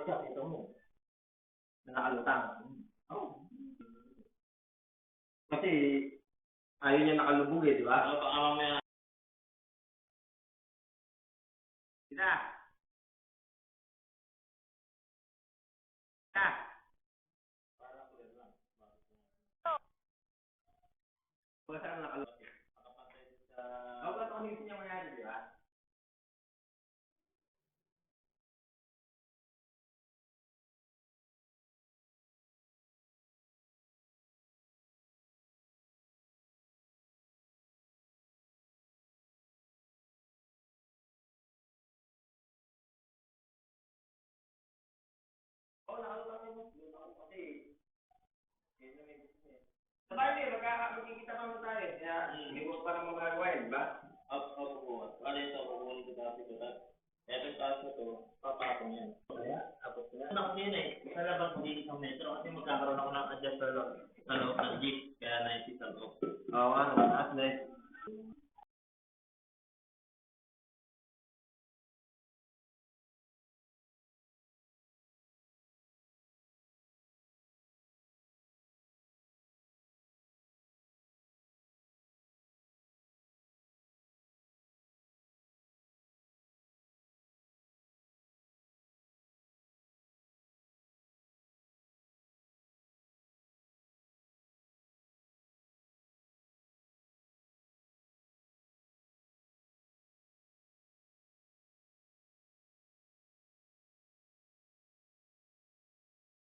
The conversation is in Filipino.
ito mo. Nakalutang. Oh. Kasi, ayaw niya nakalubog eh, di ba? Ano baka mamaya? Sina? Sina? Kung saan nakalubog. Ako ba ito niya mayari, di ba? Oo, nakalutang mo. Kasi, sabay niyo, magkikita pa mo tayo. Kaya, hindi mo pa naman magagawa yun, di ba? Opo. Ano ito, kukunin ko dati ko. Eto taas ko to, papatong yan. Kaya, tapos na. Ano kasi yun eh, sa labas magiging isang metro kasi magkakaroon ako ng adjuster ng jeep, kaya 90 sa loob. Oo, ano,